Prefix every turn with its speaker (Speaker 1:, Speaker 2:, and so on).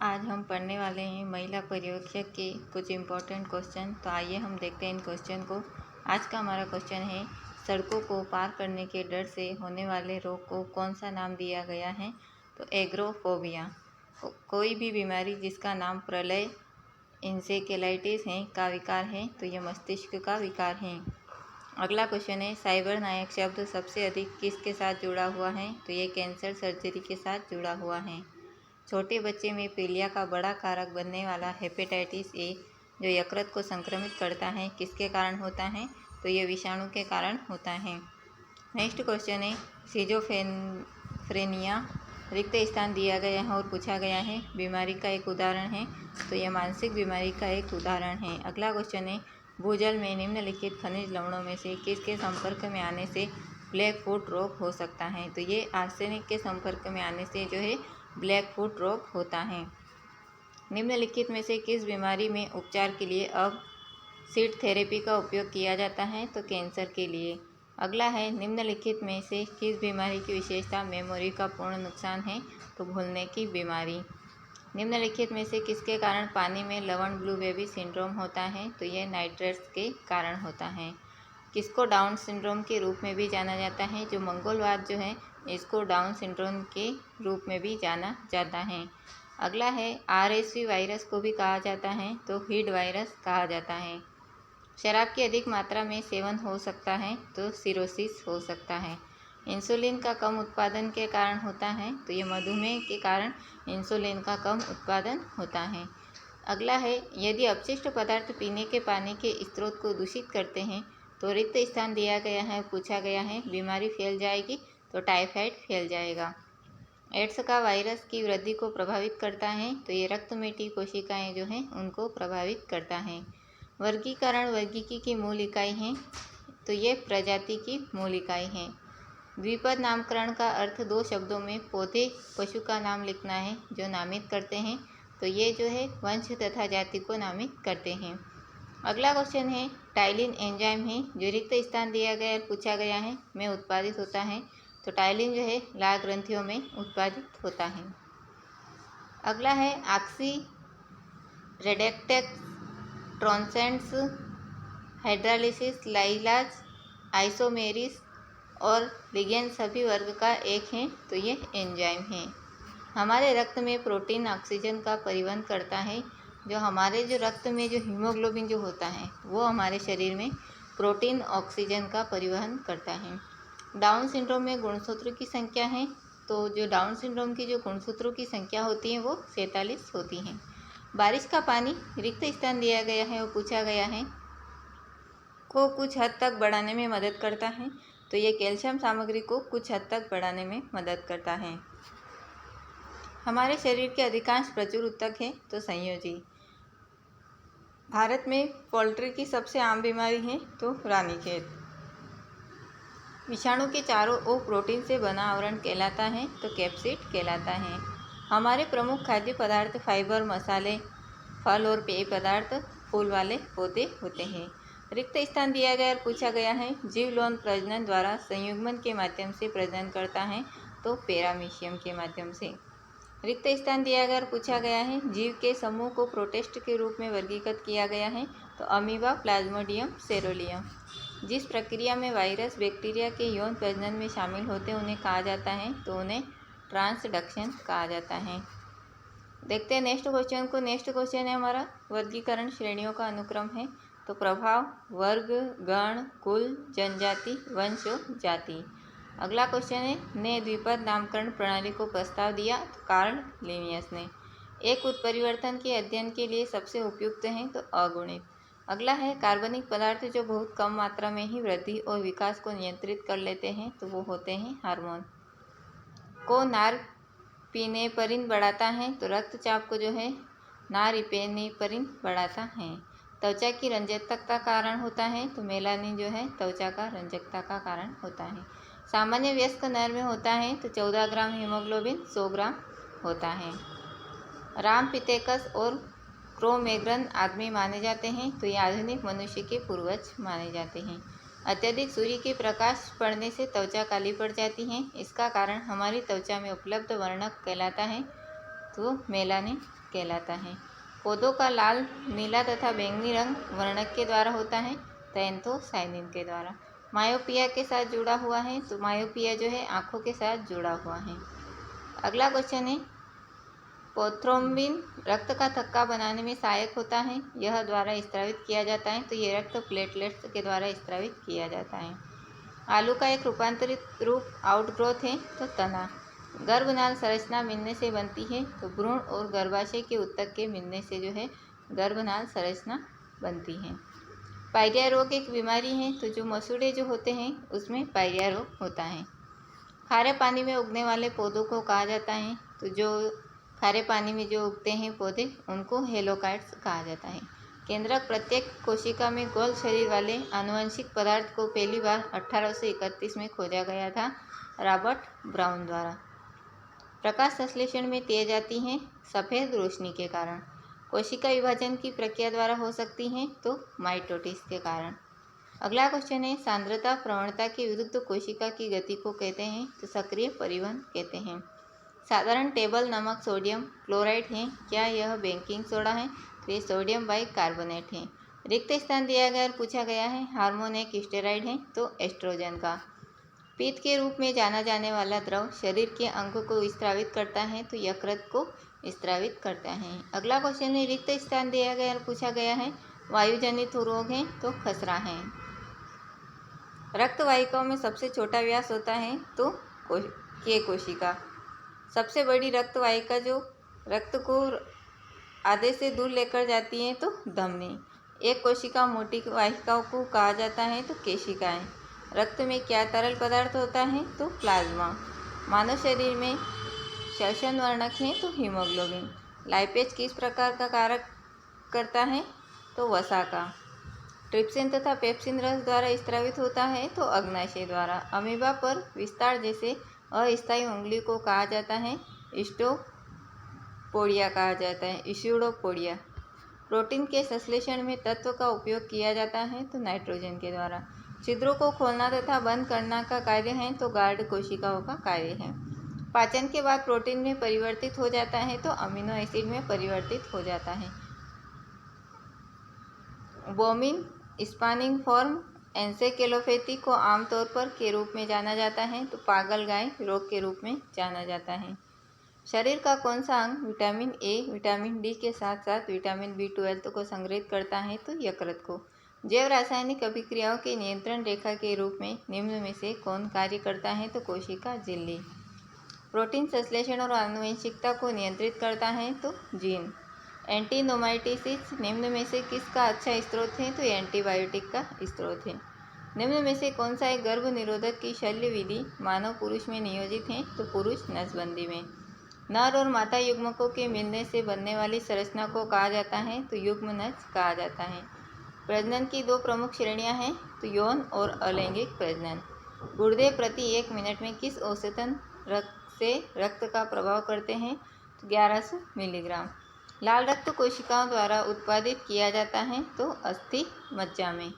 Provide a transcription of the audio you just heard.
Speaker 1: आज हम पढ़ने वाले हैं महिला पर्यवेक्षक के कुछ इम्पोर्टेंट क्वेश्चन। तो आइए हम देखते हैं इन क्वेश्चन को। आज का हमारा क्वेश्चन है, सड़कों को पार करने के डर से होने वाले रोग को कौन सा नाम दिया गया है? तो एग्रोफोबिया। कोई भी बीमारी जिसका नाम प्रलय इंसेफेलाइटिस है का विकार है, तो यह मस्तिष्क का विकार है। अगला क्वेश्चन है, साइबर नायक शब्द सबसे अधिक किसके साथ जुड़ा हुआ है? तो ये कैंसर सर्जरी के साथ जुड़ा हुआ है। छोटे बच्चे में पीलिया का बड़ा कारक बनने वाला हेपेटाइटिस ए जो यकृत को संक्रमित करता है, किसके कारण होता है? तो ये विषाणु के कारण होता है। नेक्स्ट क्वेश्चन है, सिजोफ्रेनिया रिक्त स्थान दिया गया है और पूछा गया है बीमारी का एक उदाहरण है, तो यह मानसिक बीमारी का एक उदाहरण है। अगला क्वेश्चन है, भूजल में निम्नलिखित खनिज लवणों में से किसके संपर्क में आने से ब्लैक फुट रोग हो सकता है? तो ये आर्सेनिक के संपर्क में आने से जो है ब्लैक फुट रोग होता है। निम्नलिखित में से किस बीमारी में उपचार के लिए अब सीड थेरेपी का उपयोग किया जाता है? तो कैंसर के लिए। अगला है, निम्नलिखित में से किस बीमारी की विशेषता मेमोरी का पूर्ण नुकसान है? तो भूलने की बीमारी। निम्नलिखित में से किसके कारण पानी में लवण ब्लू बेबी सिंड्रोम होता है? तो यह नाइट्रेट्स के कारण होता है। किसको डाउन सिंड्रोम के रूप में भी जाना जाता है? जो मंगोलवाद जो है इसको डाउन सिंड्रोम के रूप में भी जाना जाता है। अगला है, RSV वायरस को भी कहा जाता है, तो हिड वायरस कहा जाता है। शराब की अधिक मात्रा में सेवन हो सकता है, तो सिरोसिस हो सकता है। इंसुलिन का कम उत्पादन के कारण होता है, तो ये मधुमेह के कारण इंसुलिन का कम उत्पादन होता है। अगला है, यदि अपशिष्ट पदार्थ पीने के पानी के स्रोत को दूषित करते हैं तो रिक्त स्थान दिया गया है, पूछा गया है बीमारी फैल जाएगी, तो टाइफाइड फैल जाएगा। एड्स का वायरस की वृद्धि को प्रभावित करता है, तो ये रक्त में टी कोशिकाएँ जो हैं उनको प्रभावित करता है। वर्गीकरण वर्गीकी की मूल इकाई है, तो ये प्रजाति की मूल इकाई है। द्विपद नामकरण का अर्थ दो शब्दों में पौधे पशु का नाम लिखना है जो नामित करते हैं, तो ये जो है वंश तथा जाति को नामित करते हैं। अगला क्वेश्चन है, टाइलिन एंजाइम है जो रिक्त स्थान दिया गया और पूछा गया है में उत्पादित होता है, तो टाइलिन जो है लाल ग्रंथियों में उत्पादित होता है। अगला है, ऑक्सी रेडक्टेक्स ट्रांसेंड्स हाइड्रोलिसिस लाइलाज आइसोमेरिस और लिगेंड सभी वर्ग का एक है, तो ये एंजाइम है। हमारे रक्त में प्रोटीन ऑक्सीजन का परिवहन करता है। जो हमारे जो रक्त में जो हीमोग्लोबिन जो होता है वो हमारे शरीर में प्रोटीन ऑक्सीजन का परिवहन करता है। डाउन सिंड्रोम में गुणसूत्रों की संख्या है, तो जो डाउन सिंड्रोम की जो गुणसूत्रों की संख्या होती है वो 47 होती हैं। बारिश का पानी रिक्त स्थान दिया गया है और पूछा गया है को कुछ हद तक बढ़ाने में मदद करता है, तो ये कैल्शियम सामग्री को कुछ हद तक बढ़ाने में मदद करता है। हमारे शरीर के अधिकांश प्रचुर ऊतक हैं, तो संयोजी। भारत में पोल्ट्री की सबसे आम बीमारी है, तो रानीखेत। विषाणु के चारों ओर प्रोटीन से बना आवरण कहलाता है, तो कैप्सिड कहलाता है। हमारे प्रमुख खाद्य पदार्थ फाइबर, मसाले, फल और पेय पदार्थ, फूल वाले पौधे होते हैं। रिक्त स्थान दिया गया और पूछा गया है जीव यौन प्रजनन द्वारा संयुग्मन के माध्यम से प्रजनन करता है, तो पैरामीशियम के माध्यम से। रिक्त स्थान दिया गया और पूछा गया है जीव के समूह को प्रोटिस्ट के रूप में वर्गीकृत किया गया है, तो अमीबा, प्लाज्मोडियम, सेरोलियम। जिस प्रक्रिया में वायरस बैक्टीरिया के यौन प्रजनन में शामिल होते हैं उन्हें कहा जाता है, तो उन्हें ट्रांसडक्शन कहा जाता है। देखते हैं नेक्स्ट क्वेश्चन को। नेक्स्ट क्वेश्चन है हमारा, वर्गीकरण श्रेणियों का अनुक्रम है, तो प्रभाव, वर्ग, गण, कुल, जनजाति, वंश, जाति। अगला क्वेश्चन है, ने द्विपद नामकरण प्रणाली को प्रस्ताव दिया, तो कार्ल लिनियस ने। एक उत्परिवर्तन के अध्ययन के लिए सबसे उपयुक्त हैं, तो अगुणित। अगला है, कार्बनिक पदार्थ जो बहुत कम मात्रा में ही वृद्धि और विकास को नियंत्रित कर लेते हैं, तो वो होते हैं हार्मोन। को नॉरपेनेफ्रिन बढ़ाता है, तो रक्तचाप को जो है नॉरपेनेफ्रिन बढ़ाता है। त्वचा की रंजकता का कारण होता है, तो मेलानिन जो है त्वचा का रंजकता का कारण होता है। सामान्य वयस्क नर में होता है, तो 14 ग्राम हीमोग्लोबिन 100 ग्राम होता है। रामपिथेकस और क्रो-मैग्नन आदमी माने जाते हैं, तो ये आधुनिक मनुष्य के पूर्वज माने जाते हैं। अत्यधिक सूर्य के प्रकाश पड़ने से त्वचा काली पड़ जाती है, इसका कारण हमारी त्वचा में उपलब्ध वर्णक कहलाता है, तो मेलानिन कहलाता है। पौधों का लाल, नीला तथा बैंगनी रंग वर्णक के द्वारा होता है तो एंथोसायनिन के द्वारा। मायोपिया के साथ जुड़ा हुआ है तो मायोपिया जो है आँखों के साथ जुड़ा हुआ है। अगला क्वेश्चन है, प्रोथ्रोम्बिन रक्त का थक्का बनाने में सहायक होता है, यह द्वारा स्त्रावित किया जाता है तो ये रक्त प्लेटलेट्स के द्वारा स्त्रावित किया जाता है। आलू का एक रूपांतरित रूप आउटग्रोथ है तो तना। गर्भनाल संरचना मिलने से बनती है तो भ्रूण और गर्भाशय के ऊतक के मिलने से जो है गर्भनाल संरचना बनती है। पायरिया रोग एक बीमारी है तो जो मसूड़े जो होते हैं उसमें पायरिया रोग होता है। खारे पानी में उगने वाले पौधों को कहा जाता है तो जो खारे पानी में जो उगते हैं पौधे उनको हेलोकाइट्स कहा जाता है। केंद्रक प्रत्येक कोशिका में गोल शरीर वाले आनुवंशिक पदार्थ को पहली बार 1831 में खोजा गया था रॉबर्ट ब्राउन द्वारा। प्रकाश संश्लेषण में तेज आती हैं सफ़ेद रोशनी के कारण। कोशिका विभाजन की प्रक्रिया द्वारा हो सकती हैं तो माइटोसिस के कारण। अगला क्वेश्चन है, सांद्रता प्रवणता के विरुद्ध कोशिका की गति को कहते हैं तो सक्रिय परिवहन कहते हैं। साधारण टेबल नमक सोडियम क्लोराइड है, क्या यह बेकिंग सोडा है? तो ये सोडियम बाइकार्बोनेट है। रिक्त स्थान दिया गया और पूछा गया है, हार्मोन एक स्टेरॉइड है तो एस्ट्रोजन का। पित्त के रूप में जाना जाने वाला द्रव शरीर के अंगों को स्त्रावित करता है तो यकृत को स्त्रावित करता है। अगला क्वेश्चन है, रिक्त स्थान दिया गया और पूछा गया है, वायुजनित रोग है तो खसरा है। रक्त वाहिकाओं में सबसे छोटा व्यास होता है तो कोशिका। सबसे बड़ी रक्त वाहिका जो रक्त को आधे से दूर लेकर जाती है तो धमनी। एक कोशिका मोटी वाहिकाओं को कहा जाता है तो केशिकाएं। रक्त में क्या तरल पदार्थ होता है तो प्लाज्मा। मानव शरीर में श्वसन वर्णक है तो हीमोग्लोबिन। लाइपेज किस प्रकार का कारक करता है तो वसा का। ट्रिप्सिन तथा पेप्सिन रस द्वारा स्त्रावित होता है तो अग्नाशय द्वारा। अमीबा पर विस्तार जैसे अस्थायी उंगली को कहा जाता है स्टोपोडिया कहा जाता है इस्यूडोपोडिया। प्रोटीन के संश्लेषण में तत्व का उपयोग किया जाता है तो नाइट्रोजन के द्वारा। छिद्रों को खोलना तथा बंद करना का कार्य है तो गार्ड कोशिकाओं का कार्य है। पाचन के बाद प्रोटीन में परिवर्तित हो जाता है तो अमीनो एसिड में परिवर्तित हो जाता है। बोमिन स्पानिंग फॉर्म एन्सेफेलोपैथी को आमतौर पर के रूप में जाना जाता है तो पागल गाय रोग के रूप में जाना जाता है। शरीर का कौन सा अंग विटामिन ए विटामिन डी के साथ साथ विटामिन B12 को संग्रहित करता है तो यकृत को। जैव रासायनिक अभिक्रियाओं के नियंत्रण रेखा के रूप में निम्न में से कौन कार्य करता है तो कोशिका झिल्ली। प्रोटीन संश्लेषण और आनुवंशिकता को नियंत्रित करता है तो जीन। एंटीनोमाइटिसिस निम्न में से किसका अच्छा स्रोत है तो एंटीबायोटिक का स्रोत है। निम्न में से कौन सा एक गर्भ निरोधक की शल्य विधि मानव पुरुष में नियोजित है तो पुरुष नसबंदी में। नर और मादा युग्मकों के मिलने से बनने वाली संरचना को कहा जाता है तो युग्म नस कहा जाता है। प्रजनन की दो प्रमुख श्रेणियां हैं तो यौन और अलैंगिक प्रजनन। गुर्दे प्रति 1 मिनट में किस औसतन रक्त का प्रभाव करते हैं तो 1100 मिलीग्राम। लाल रक्त कोशिकाओं द्वारा उत्पादित किया जाता है तो अस्थि मज्जा में।